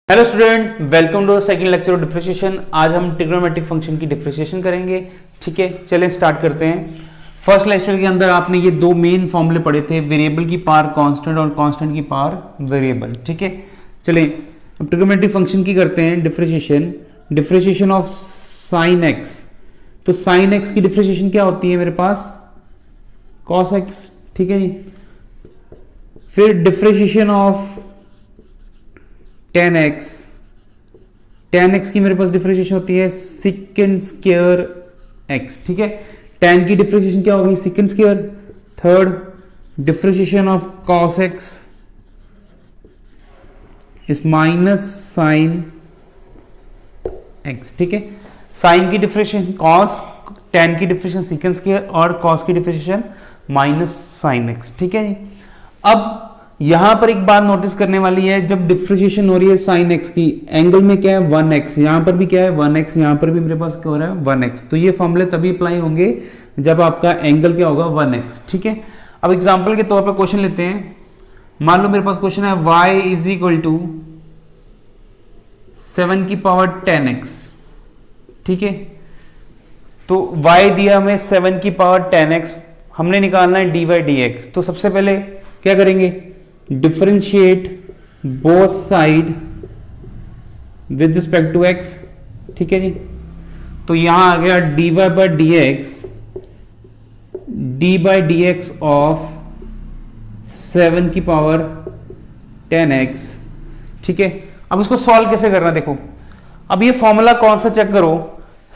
Hello student, welcome to second lecture of differentiation. आज हम trigonometric function की differentiation करेंगे। ठीक है, चलें स्टार्ट करते हैं। फर्स्ट लेक्चर के अंदर आपने ये दो मेन फॉर्मूले पढ़े थे, वेरिएबल की पावर कांस्टेंट और कांस्टेंट की पावर वेरिएबल। ठीक है, चलें अब ट्रिग्नोमेट्रिक फंक्शन की करते हैं differentiation. Differentiation of sine x, तो साइन एक्स की डिफरेंशिएशन क्या होती है मेरे पास? Cos x. ठीक है जी। फिर differentiation of tan x, tan x की मेरे पास डिफरेंशिएशन होती है सिकेंड स्क्वायर x। ठीक है, tan की डिफरेंशिएशन क्या होगी? Secant square. Third differentiation of cos x is minus sine x। ठीक है, साइन की डिफरेंशिएशन cos, tan की डिफरेंशिएशन सिकेंड स्क्वायर और cos की डिफरेंशिएशन माइनस साइन x। ठीक है जी। अब यहां पर एक बात नोटिस करने वाली है, जब डिफरेंशिएशन हो रही है साइन एक्स की, एंगल में क्या है? 1x। यहां पर भी क्या है? 1x। यहां पर भी मेरे पास क्या हो रहा है? 1x। तो ये फॉर्मूले तभी अप्लाई होंगे जब आपका एंगल क्या होगा? 1x। ठीक है, अब एग्जांपल के तौर पर क्वेश्चन लेते हैं। मान लो मेरे पास क्वेश्चन है y इज इक्वल टू 7 की पावर 10x। ठीक है, तो y दिया हमें 7 की पावर 10x, हमने निकालना है dy dx। तो सबसे पहले क्या करेंगे? Differentiate both side with respect to x। ठीक है जी। तो यहां आ गया dy बाय dx ऑफ 7 की पावर 10x। ठीक है, अब इसको सॉल्व कैसे करना है? देखो, अब ये फॉर्मूला कौन सा चेक करो।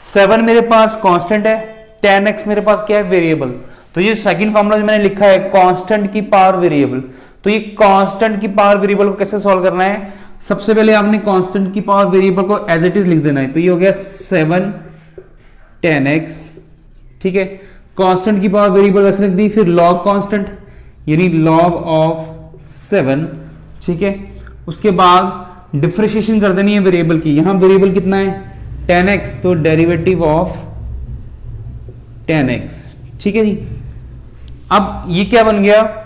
7 मेरे पास कांस्टेंट है, 10x मेरे पास क्या है? वेरिएबल। तो ये सेकंड फॉर्मूला जो मैंने लिखा है कांस्टेंट की पावर वेरिएबल, तो ये कांस्टेंट की पावर वेरिएबल को कैसे सॉल्व करना है? सबसे पहले आपने कांस्टेंट की पावर वेरिएबल को एज इट इज लिख देना है। तो ये हो गया 7 10x। ठीक है, कांस्टेंट की पावर वेरिएबल वैसे लिख दी, फिर log कांस्टेंट यानी log ऑफ 7। ठीक है, उसके बाद डिफरेंशिएशन कर देनी है वेरिएबल की। यहां वेरिएबल कितना है? 10x, तो डेरिवेटिव ऑफ 10x। ठीक है जी। अब ये क्या बन गया?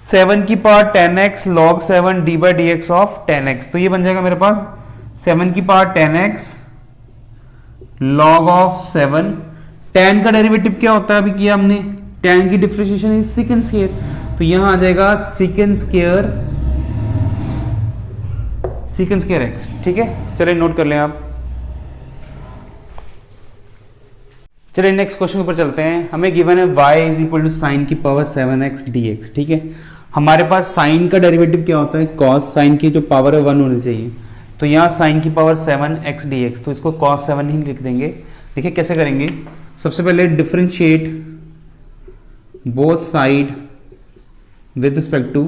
7 की power 10x log 7 dy dx of 10x। तो ये बन जाएगा मेरे पास 7 की power 10x log of 7। tan का डेरिवेटिव क्या होता है? अभी किया हमने, tan की डिफरेंशिएशन इज सेकंड स्क्वायर। तो यहां आ जाएगा सेकंड स्क्वायर x। ठीक है, चलिए नोट कर लें आप। चलिए नेक्स्ट क्वेश्चन के ऊपर चलते हैं। हमें गिवन है y is equal to sine की पावर 7x dx। ठीक है, हमारे पास साइन का डेरिवेटिव क्या होता है? cos। साइन की जो पावर है 1 होनी चाहिए, तो यहाँ साइन की पावर 7x dx, तो इसको cos 7 ही लिख देंगे। देखिए कैसे करेंगे। सबसे पहले differentiate both side with respect to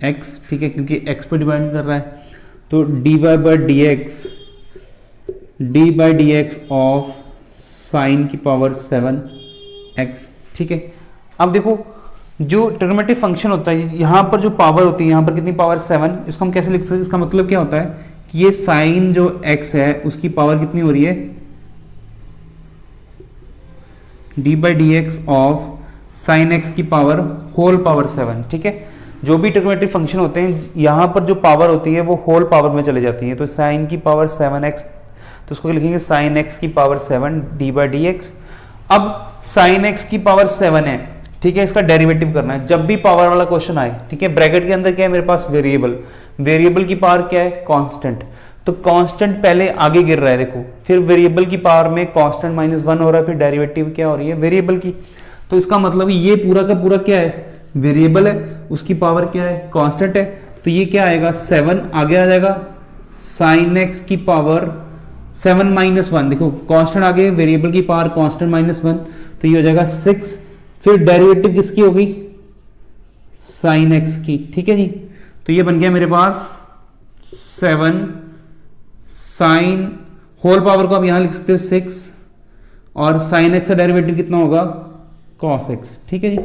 x। ठीक है, क्योंकि x पर डिपेंड कर रहा है, तो dy by dx of sine की पावर 7x। ठीक है, अब देखो जो ट्रिग्नोमेट्रिक फंक्शन होता है, यहां पर जो पावर होती है, यहां पर कितनी पावर? 7। इसको हम कैसे लिख सकते हैं? इसका मतलब क्या होता है कि ये साइन जो x है उसकी पावर कितनी हो रही है? D by d x of sign x की पावर होल पावर 7। ठीक है, जो भी ट्रिग्नोमेट्रिक फंक्शन होते हैं यहां पर जो पावर होती है वो होल पावर में चले जाती है। तो साइन की पावर 7x, तो उसको लिखेंगे साइन एक्स की power 7 D by d x. अब साइन एक्स की पावर 7 है, ठीक है, इसका डेरिवेटिव करना है। जब भी पावर वाला क्वेश्चन आए, ठीक है, ब्रैकेट के अंदर क्या है मेरे पास? वेरिएबल। वेरिएबल की पावर क्या है? कांस्टेंट। तो कांस्टेंट पहले आगे गिर रहा है, देखो, फिर वेरिएबल की पावर में कांस्टेंट -1 हो रहा है, फिर डेरिवेटिव क्या हो रही है? वेरिएबल की। तो इसका मतलब ये पूरा का पूरा क्या है? वेरिएबल है, उसकी पावर क्या है? कांस्टेंट है। तो ये क्या आएगा? 7 आगे आ जाएगा, साइन एक्स की पावर 7 -1। देखो कांस्टेंट आगे, वेरिएबल की पावर कांस्टेंट -1, तो ये हो जाएगा 6। फिर डेरिवेटिव किसकी होगी? साइन एक्स की। ठीक है जी, तो ये बन गया मेरे पास 7 साइन होल पावर को आप यहां लिख सकते हो 6, और साइन एक्स का डेरिवेटिव कितना होगा? Cos x. ठीक है जी,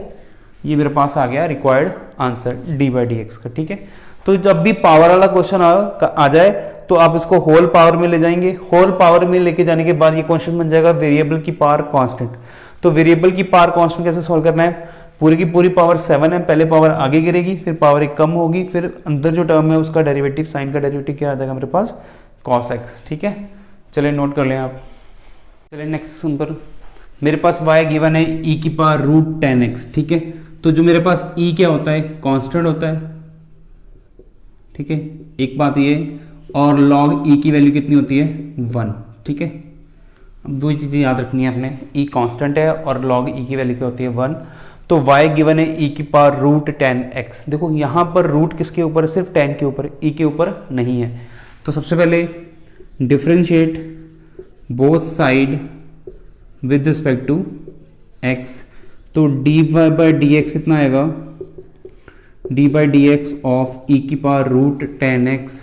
ये मेरे पास आ गया required answer D by d x का। ठीक है, तो जब भी पावर वाला क्वेश्चन आ जाए तो आप इसको होल पावर में ले जाएंगे। होल पावर में लेके जाने के बाद ये क्वेश्चन बन जाएगा वेरिएबल की पावर कांस्टेंट। तो वेरिएबल की पावर कांस्टेंट कैसे सॉल्व करना है? पूरी की पूरी पावर 7 है, पहले पावर आगे गिरेगी, फिर पावर 1 कम होगी, फिर अंदर जो टर्म है उसका डेरिवेटिव, साइन का डेरिवेटिव क्या आ जाएगा मेरे पास, cos x। ठीक है, चलिए नोट कर लें आप। चलिए नेक्स्ट नंबर, मेरे पास y गिवन है e की पावर रूट 10x। ठीक है, तो जो मेरे पास e क्या होता है, कांस्टेंट होता है। ठीक है, एक बात ये, और log e की वैल्यू कितनी होती है, 1। ठीक है, अब दो चीज़ें याद रखनी है आपने, e कांस्टेंट है और log e की वैल्यू क्या होती है, 1। तो y गिवन है e की पावर रूट 10x। देखो यहाँ पर रूट किसके ऊपर है, सिर्फ 10 के ऊपर, e के ऊपर नहीं है। तो सबसे पहले differentiate both side with respect to x, तो dy बाई डी एक्स कितना आएगा, d by d x of e की पावर रूट 10x।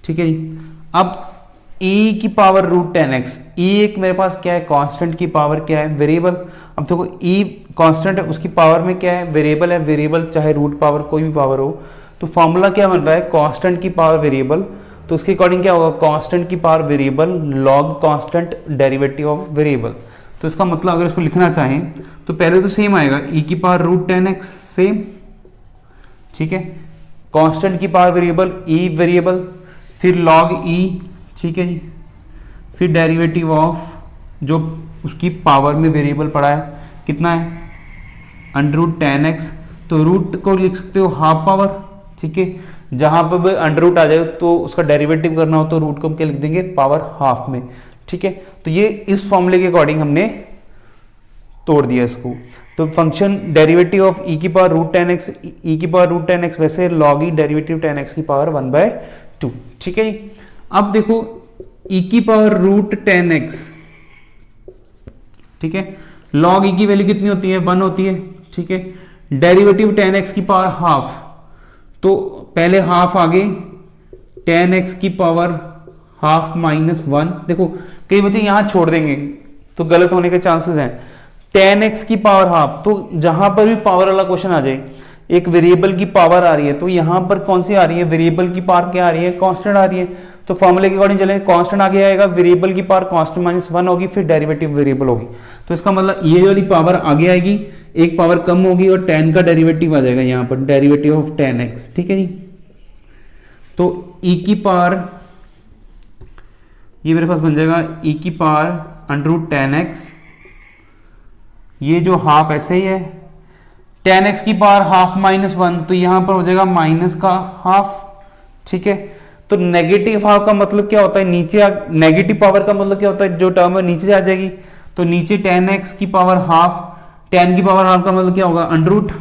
ठीक है जी, अब e की पावर रूट 10x, e एक मेरे पास क्या है, कांस्टेंट की पावर क्या है, वेरिएबल। अब देखो e कांस्टेंट है, उसकी पावर में क्या है, वेरिएबल है। वेरिएबल चाहे रूट पावर कोई भी पावर हो, तो फॉर्मूला क्या बन रहा है, कांस्टेंट की पावर वेरिएबल। तो उसके अकॉर्डिंग क्या होगा, कांस्टेंट की power variable log constant derivative of variable. तो इसका मतलब अगर इसको लिखना चाहें तो पहले तो सेम आएगा, e की पावर रूट 10x सेम। ठीक है, कांस्टेंट की पावर वेरिएबल e वेरिएबल, फिर लॉग e। ठीक है जी, फिर डेरिवेटिव ऑफ जो उसकी पावर में वेरिएबल पड़ा है कितना है, अंडर रूट 10x। तो रूट को लिख सकते हो हाफ पावर। ठीक है, जहां पर अंडर रूट आ जाए तो उसका डेरिवेटिव करना हो तो रूट को हम क्या लिख देंगे, पावर हाफ में। ठीक है, तो ये इस फॉर्मूले के अकॉर्डिंग हमने तोड़ दिया इसको। तो फंक्शन डेरिवेटिव ऑफ e की पावर रूट 10x, e की पावर रूट 10x, वैसे log e डेरिवेटिव 10x की पावर 1/2। ठीक है जी, अब देखो e की पावर रूट 10x। ठीक है, log e की वैल्यू कितनी होती है, 1 होती है। ठीक है, डेरिवेटिव 10x की पावर हाफ, तो पहले हाफ आगे, 10x की पावर हाफ माइनस 1। देखो कई बच्चे यहां छोड़ देंगे तो गलत होने के चांसेस हैं। 10x की पावर हाफ, तो जहां पर भी पावर वाला क्वेश्चन आ जाए, एक वेरिएबल की पावर आ रही है, तो यहां पर कौन सी आ रही है, वेरिएबल की पावर क्या आ रही है, कांस्टेंट आ रही है। तो फॉर्मूले के अकॉर्डिंग चले, कांस्टेंट आगे आएगा, वेरिएबल की पावर कांस्टेंट माइनस 1 होगी, फिर डेरिवेटिव वेरिएबल होगी। तो इसका मतलब ये वाली पावर आगे आएगी, एक पावर कम होगी और 10 का डेरिवेटिव आ जाएगा यहाँ पर, डेरिवेटिव ऑफ 10x। ठीक है जी, तो e की पावर, ये मेरे पास बन जाएगा e की पावर अंडर रूट 10x, ये जो हाफ ऐसे ही है, 10x की पावर हाफ माइनस 1, तो यहां पर हो जाएगा माइनस का हाफ। ठीक है, तो नेगेटिव हाफ का मतलब क्या होता है, नीचे, नेगेटिव पावर का मतलब क्या होता है, जो टर्म है नीचे आ जाएगी। तो नीचे 10x की पावर हाफ, 10 की पावर हाफ का मतलब क्या होगा, अंडर रूट।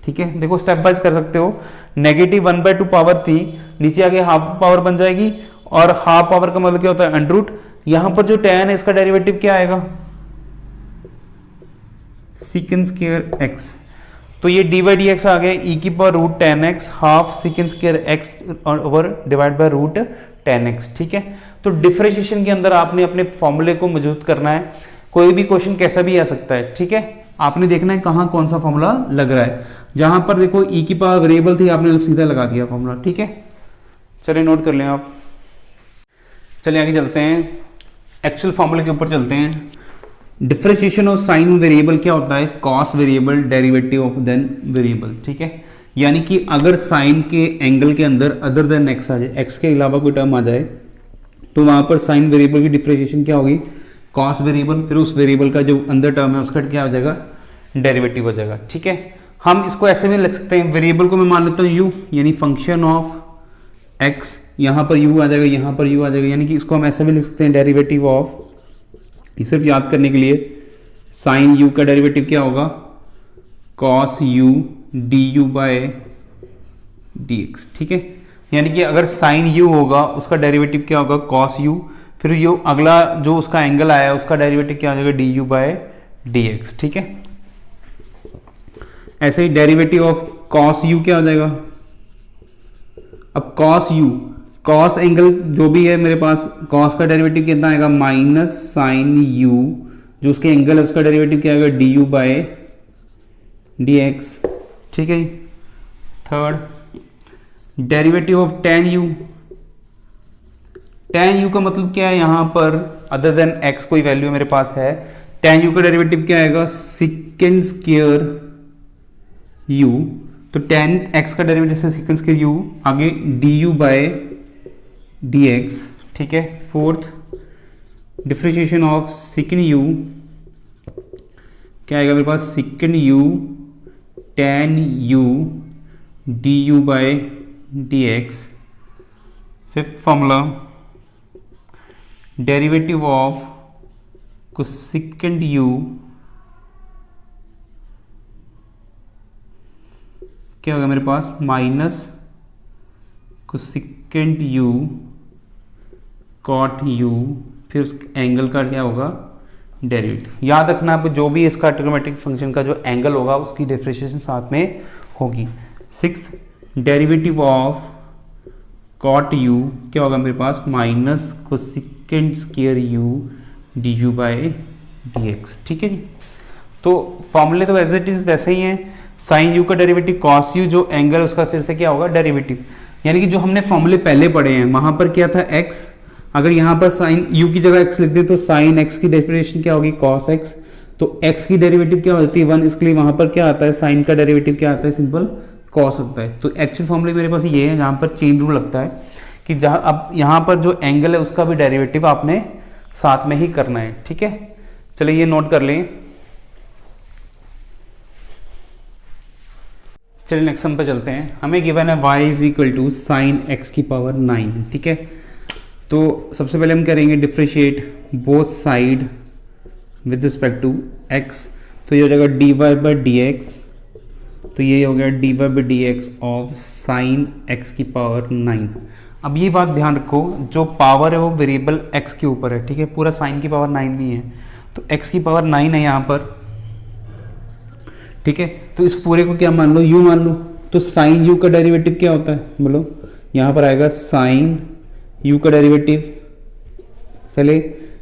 ठीक है, देखो स्टेप वाइज कर सकते हो, नेगेटिव 1/2 पावर थी, नीचे आगे हाफ पावर बन जाएगी, और हाफ पावर का मतलब क्या होता है, अंडर रूट। यहां पर जो 10 है इसका डेरिवेटिव क्या आएगा, सीकेंड स्क्वायर x। तो ये डी बाई डी एक्स आ गया, e की power root 10x half secant square x over divide by root 10x। ठीक है, तो डिफरेंशिएशन के अंदर आपने अपने फॉर्मूले को मौजूद करना है, कोई भी क्वेश्चन कैसा भी आ सकता है। ठीक है, आपने देखना है कहाँ कौन सा फॉर्मूला लग रहा है। जहां पर देखो e की पावर वेरिएबल थी, आपने सीधा लगा दिया फॉर्मूला। ठीक है, चलिए नोट कर लें आप। चलिए आगे चलते हैं, एक्चुअल फॉर्मूले के ऊपर चलते हैं। डिफरेंशिएशन ऑफ साइन वेरिएबल क्या होता है, cos variable derivative of then variable. ठीक है, यानी कि अगर साइन के एंगल के अंदर अदर देन एक्स आ जाए, एक्स के अलावा कोई टर्म आ जाए, तो वहां पर साइन वेरिएबल की डिफरेंशिएशन क्या होगी, कॉस वेरिएबल, फिर उस वेरिएबल का जो अंदर टर्म है उसका क्या हो जाएगा, डेरिवेटिव हो जाएगा। ठीक है, हम इसको ऐसे भी लिख सकते हैं, वेरिएबल को मैं मान लेता हूँ u, यानी फंक्शन ऑफ x, यहां पर u आ जाएगा, यहां पर u आ जाएगा, यानी कि इसको हम ऐसे भी लिख सकते हैं, डेरिवेटिव ऑफ, सिर्फ याद करने के लिए, साइन u का डेरिवेटिव क्या होगा, cos u du by dx। ठीक है, यानी कि अगर साइन u होगा उसका डेरिवेटिव क्या होगा, कॉस u, फिर यो अगला जो उसका एंगल आया उसका डेरिवेटिव क्या हो जाएगा, du बाय dx। ठीक है, ऐसे ही डेरिवेटिव ऑफ कॉस u क्या हो जाएगा, अब कॉस u, कॉस एंगल जो भी है मेरे पास, कॉस का डेरिवेटिव कितना आएगा, माइनस साइन u, जो उसके एंगल है उसका डेरिवेटिव क्या आएगा, du बाय dx। ठीक है, third derivative of tan u, tan u का मतलब क्या है, यहां पर अदर देन x कोई वैल्यू मेरे पास है, tan u का डेरिवेटिव क्या आएगा, सेकंड स्क्वायर u, तो tan x का डेरिवेटिव से सेकंड स्क्वायर u, आगे du बाय dx, ठीक है। Fourth differentiation of second u क्या आएगा मेरे पास, second u tan u du by dx। Fifth formula derivative of cosecant u क्या होगा मेरे पास, minus cosecant u cot u, फिर उस एंगल का क्या होगा, डेरिवेटिव। याद रखना आप, जो भी इसका ट्रिग्नोमेट्रिक फंक्शन का जो एंगल होगा उसकी डिफरेंशिएशन साथ में होगी। Sixth derivative of cot u क्या होगा मेरे पास, minus cosecant square u du by dx, ठीक है जी। तो फॉर्मूले तो एज इट इज वैसे ही हैं, साइन u का डेरिवेटिव, कॉस u जो एंगल उसका फिर से क्या होगा, डेरिवेटिव। यानी कि जो हमने फॉर्मूले पहले पढ़े हैं वहां पर क्या था x, अगर यहाँ पर साइन u की जगह x लिख दे तो साइन x की डेरिवेशन क्या होगी, कॉस x, तो x की डेरिवेटिव क्या होती है 1, इसके लिए वहां पर क्या आता है, साइन का डेरिवेटिव क्या आता है, सिंपल कॉस होता है। तो एक्चुअल फॉर्मूले मेरे पास ये है जहां पर चेन रूल लगता है कि जहां अब यहाँ पर जो एंगल है उसका भी डेरिवेटिव आपने साथ में ही करना है, ठीक है। चलिए ये नोट कर लें। चलिए नेक्स्ट सम पे चलते हैं। हमें गिवन है y is equal to sine x की पावर 9, ठीक है। तो सबसे पहले हम करेंगे differentiate both side with respect to x, तो ये हो जाएगा dy बाई डी एक्स, तो ये हो गया dy by d x of sign x की पावर 9। अब ये बात ध्यान रखो, जो पावर है वो वेरिएबल x के ऊपर है, ठीक है, पूरा साइन की पावर 9 नहीं है, तो x की पावर 9 है यहाँ पर, ठीक है। तो इस पूरे को क्या मान लो, u मान लो, तो साइन u का डेरिवेटिव क्या होता है, बोलो, यहाँ पर आएगा साइन u का डेरिवेटिव, पहले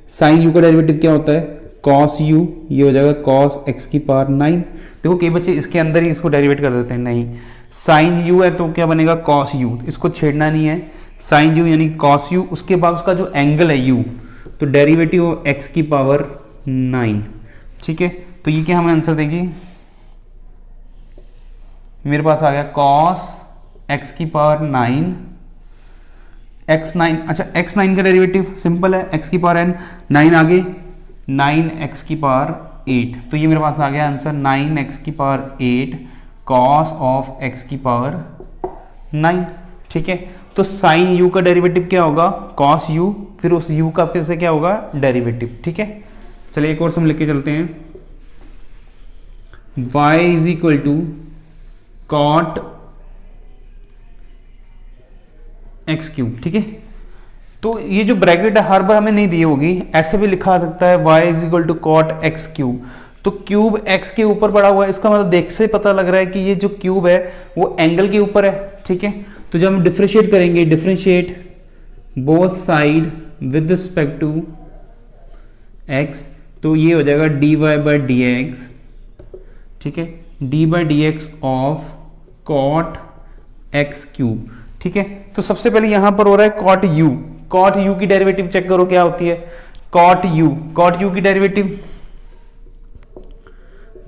साइन u का डेरिवेटिव क्या होता है, कॉस u, ये हो जाएगा कॉस x की पावर 9। देखो कई बच्चे इसके अंदर ही इसको डेरिवेट कर देते हैं, नहीं, साइन u है तो क्या बनेगा, कॉस u, इसको छेड़ना नहीं है, साइन u यानी कॉस u, उसके बाद उसका जो एंगल है u, तो डेरिवेटिव x की पावर 9, ठीक है। तो ये क्या हमें आंसर देगी, मेरे पास आ गया कॉस x की पावर 9, x9, अच्छा x9 का डेरिवेटिव सिंपल है, x की पावर n, 9 आगे 9x की पावर 8, तो ये मेरे पास आ गया आंसर 9x की पावर 8 कॉस ऑफ x की पावर 9, ठीक है। तो साइन u का डेरिवेटिव क्या होगा, कॉस u, फिर उस u का फिर से क्या होगा, डेरिवेटिव, ठीक है। चलिए एक और सम लेके चलते हैं। y is equal to cot x cube, ठीक है। तो ये जो ब्रैकेट है हर बार हमें नहीं दी होगी, ऐसे भी लिखा सकता है y is equal to cot x cube, तो क्यूब x के ऊपर पड़ा हुआ है, इसका मतलब देख से पता लग रहा है कि ये जो क्यूब है वो एंगल के ऊपर है, ठीक है। तो जब हम डिफरेंशिएट करेंगे, differentiate both side with respect to x, तो ये हो जाएगा dy बाई डी एक्स, ठीक है, d by d x of cot x cube, ठीक है। तो सबसे पहले यहां पर हो रहा है कॉट u, कॉट u की डेरिवेटिव चेक करो क्या होती है, कॉट u की derivative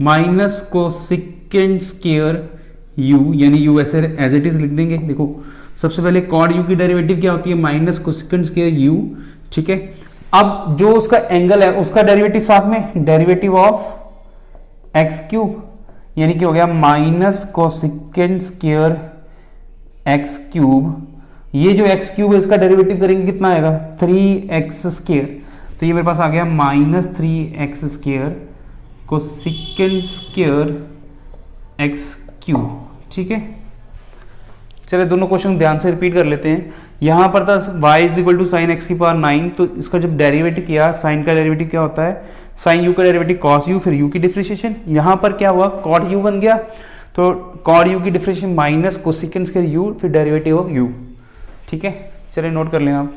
minus cosecant square u, यानी u ऐसे एज इट इज लिख देंगे। देखो सबसे पहले कॉट u की डेरिवेटिव क्या होती है, माइनस कोसेकेंड स्क्वायर u, ठीक है। अब जो उसका एंगल है उसका डेरिवेटिव साथ में, डेरिवेटिव ऑफ एक्स क्यूब, यानी कि हो गया minus cosecant square x cube, ये जो एक्स क्यूब है इसका डेरिवेटिव करेंगे कितना आएगा, 3x स्क्वायर, तो ये मेरे पास आ गया minus 3x square cosecant square x cube, ठीक है। चलिए दोनों क्वेश्चन ध्यान से रिपीट कर लेते हैं। यहां पर था y is equal to sine x की पावर 9, तो इसका जब डेरिवेटिव किया, साइन का डेरिवेटिव क्या होता है, साइन u का डेरिवेटिव कॉस u, फिर u की डिफरेंशिएशन, यहां पर क्या हुआ, कॉट u बन गया, तो कॉट u की differentiation minus cosecant square u, फिर डेरिवेटिव ऑफ u, ठीक है। चलिए नोट कर लें आप।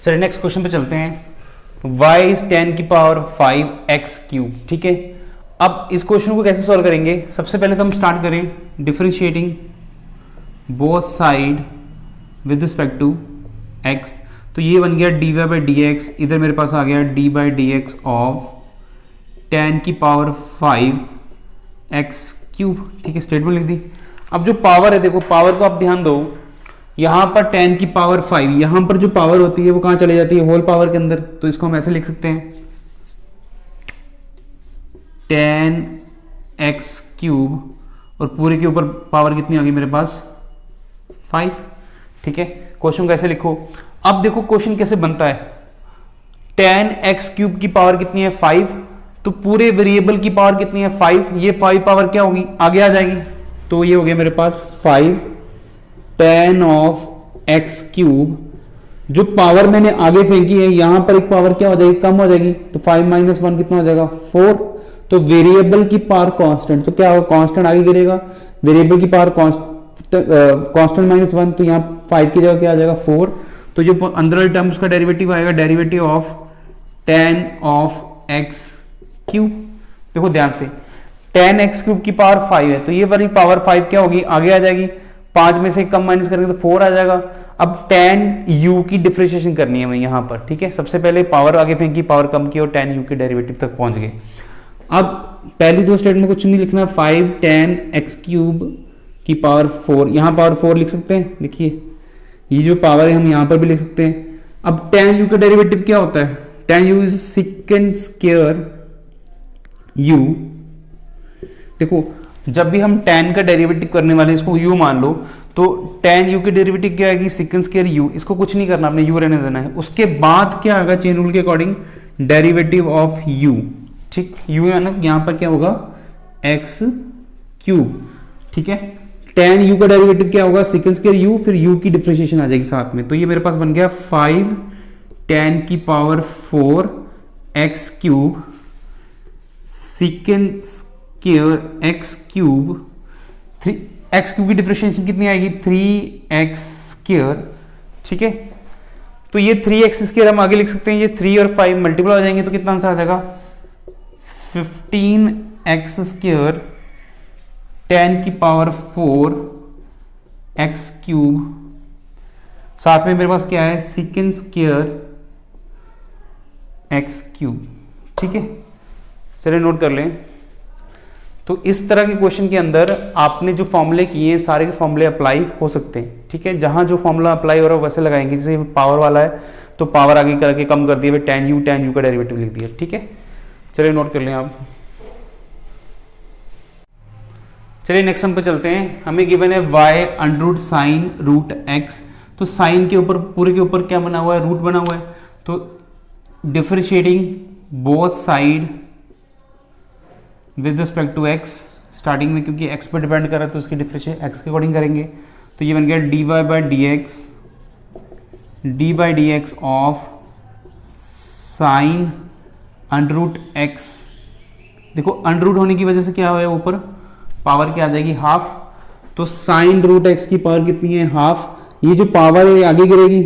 चलिए नेक्स्ट क्वेश्चन पे चलते हैं। y इज 10 की पावर 5x क्यूब, ठीक है। अब इस क्वेश्चन को कैसे सॉल्व करेंगे, सबसे पहले तो हम स्टार्ट करें differentiating both side with respect to x, तो ये बन गया d y by d x, इधर मेरे पास आ गया d by d x of tan की पावर 5 एक्स क्यूब, ठीक है, स्टेटमेंट लिख दी। अब जो पावर है, देखो पावर को आप ध्यान दो, यहां पर 10 की पावर 5, यहां पर जो पावर होती है वो कहां चली जाती है, होल पावर के अंदर, तो इसको हम ऐसे लिख सकते हैं 10x क्यूब, और पूरे के ऊपर पावर कितनी आ गई मेरे पास 5, ठीक है। क्वेश्चन कैसे लिखो, अब देखो क्वेश्चन कैसे बनता है, 10x क्यूब की पावर कितनी है 5, तो पूरे वेरिएबल की पावर कितनी है 5, ये 5 पावर क्या होगी आगे आ जाएगी, तो ये हो गया मेरे पास 5 10 ऑफ x क्यूब, जो पावर मैंने आगे फेंकी है यहां पर एक पावर क्या हो जाएगी कम हो जाएगी, तो 5 माइनस 1 कितना हो जाएगा 4, तो वेरिएबल की पावर कांस्टेंट, तो क्या होगा कांस्टेंट आगे गिरेगा, वेरिएबल की पावर कांस्टेंट माइनस 1, तो यहां 5 की जगह क्या आ जाएगा 4, तो जो अंदर वाले टर्म उसका डेरिवेटिव आएगा derivative of 10 of x cube. देखो ध्यान से 10x क्यूब की पावर 5 है, तो ये वाली पावर 5 क्या होगी आगे आ जाएगी, 5 में से कम माइनस करेंगे तो 4 आ जाएगा। अब 10u की डिफरेंशिएशन करनी है हमें यहां पर, ठीक है, सबसे पहले पावर आगे फेंकी, पावर कम की और 10u के डेरिवेटिव तक पहुंच गए। अब पहली दो स्टेटमेंट कुछ नहीं लिखना, 5 10x क्यूब की पावर 4, यहां पावर 4 लिख सकते हैं, देखिए ये जो पावर है हम यहां पर भी लिख सकते हैं। अब 10u का डेरिवेटिव क्या होता है, 10u is second square u, देखो जब भी हम 10 का डेरिवेटिव करने वाले हैं इसको u मान लो, तो 10u की डेरिवेटिव क्या आएगी सेकंड स्क्वायर u, इसको कुछ नहीं करना, आपने u रहने देना है। उसके बाद क्या आएगा चेन रूल के अकॉर्डिंग डेरिवेटिव ऑफ u, ठीक, u है ना, यहां पर क्या होगा x क्यूब, ठीक है, 10u का डेरिवेटिव क्या होगा सेकंड स्क्वायर u, फिर u की डिफरेंशिएशन आ जाएगी साथ में, तो ये मेरे पास बन गया 5 10 की power 4 x cube second square x cube, 3 x cube की डिफरेंशिएशन कितनी आएगी 3x स्क्वायर, ठीक है, तो ये 3x स्क्वायर हम आगे लिख सकते हैं, ये 3 और 5 मल्टीप्लाई हो जाएंगे तो कितना आंसर आ जाएगा 15x स्क्वायर 10 की पावर 4 x क्यूब, साथ में मेरे पास क्या है सेकंड स्क्वायर x क्यूब, ठीक है, चलिए नोट कर लें। तो इस तरह के क्वेश्चन के अंदर आपने जो फॉर्मूले किए हैं सारे के फॉर्मूले अप्लाई हो सकते हैं, ठीक है, जहां जो फॉर्मूला अप्लाई हो रहा है वैसे लगाएंगे, जैसे पावर वाला है तो पावर आगे करके कम कर दिया, 10u का डेरिवेटिव लिख दिया, ठीक है, चलिए नोट कर लें आप। चलिए नेक्स्ट सम पे चलते हैं, हमें गिवन है y under sine root x, तो साइन के ऊपर पूरे के ऊपर क्या बना हुआ है रूट बना हुआ है, तो differentiating both side with respect to x, starting में क्योंकि x पर डिपेंड कर रहा है तो उसकी डिफरेंशिएट x के अकॉर्डिंग करेंगे, तो ये बन गया dy by d x of sine under root x, देखो अंडर रूट होने की वजह से क्या हुआ है ऊपर पावर क्या आ जाएगी हाफ, तो साइन रूट x की पावर कितनी है हाफ, ये जो पावर है आगे गिरेगी,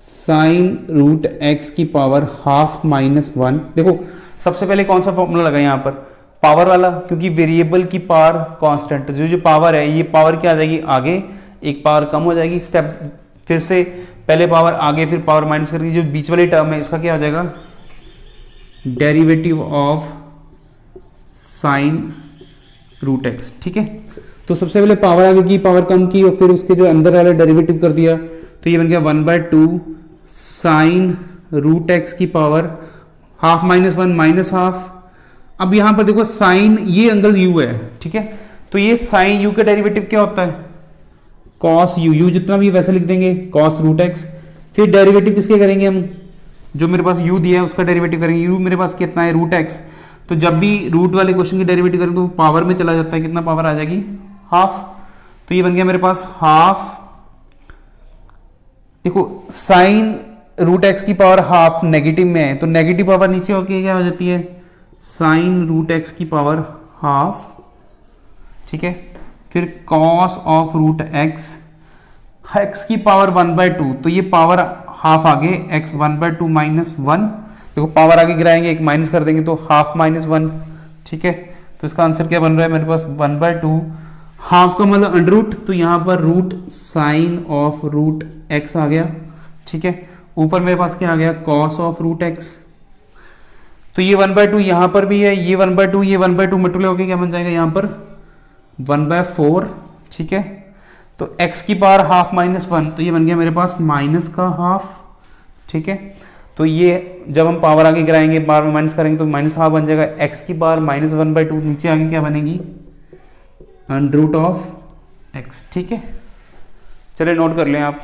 साइन रूट x की पावर हाफ माइनस 1, देखो सबसे पहले कौन सा फॉर्मूला लगा यहाँ पर पावर वाला, क्योंकि वेरिएबल की पावर कांस्टेंट, जो पावर है ये पावर क्या आ जाएगी आगे, एक पावर कम हो जाएगी, स्टेप फिर से पहले पावर आगे फिर पावर माइनस करके जो बीच वाली टर्म है इसका क्या हो जाएगा derivative of sine root x, ठीक है, तो सबसे पहले पावर आगे की पावर कम की और फिर उसके जो अंदर वाला डेरिवेटिव कर दिया, तो ये बन गया 1/2 साइन रूट x की power half minus 1 minus half. अब यहां पर देखो साइन ये एंगल u है, ठीक है, तो ये साइन u का डेरिवेटिव क्या होता है कॉस u जितना भी वैसे लिख देंगे कॉस रूट x, फिर डेरिवेटिव किसके करेंगे हम, जो मेरे पास u दिया है उसका डेरिवेटिव करेंगे, u मेरे पास कितना है रूट x, तो जब भी रूट वाले क्वेश्चन की डेरिवेटिव करें तो पावर में चला जाता है, कितना पावर आ जाएगी हाफ, तो ये बन गया मेरे पास हाफ, देखो साइन रूट x की पावर हाफ नेगेटिव में है तो नेगेटिव पावर नीचे होकर क्या हो जाती है साइन रूट x की पावर हाफ, ठीक है, फिर कॉस ऑफ रूट x की पावर 1/2, तो ये पावर हाफ आगे x 1/2 माइनस 1, देखो पावर आगे गिराएंगे एक माइनस कर देंगे तो हाफ माइनस 1, ठीक है, तो इसका आंसर क्या बन रहा है मेरे पास 1/2 हाफ का मतलब अंडर रूट, तो यहाँ पर root sine of root x आ गया, ठीक है। ऊपर मेरे पास क्या आ गया, कॉस ऑफ रूट एक्स। तो ये 1/2 यहाँ पर भी है, ये 1/2, ये 1/2 मल्टीप्लाई होकर क्या बन जाएगा यहाँ पर 1/4, ठीक है। तो x की पावर हाफ माइनस 1, तो ये बन गया मेरे पास माइनस का हाफ, ठीक है। तो ये जब हम पावर आगे गिराएंगे, पावर में माइनस करेंगे तो माइनस हाफ बन जाएगा। x की पावर माइनस 1/2, नीचे आगे क्या बनेगी अंडर रूट ऑफ x, ठीक है। चलिए नोट कर लें आप।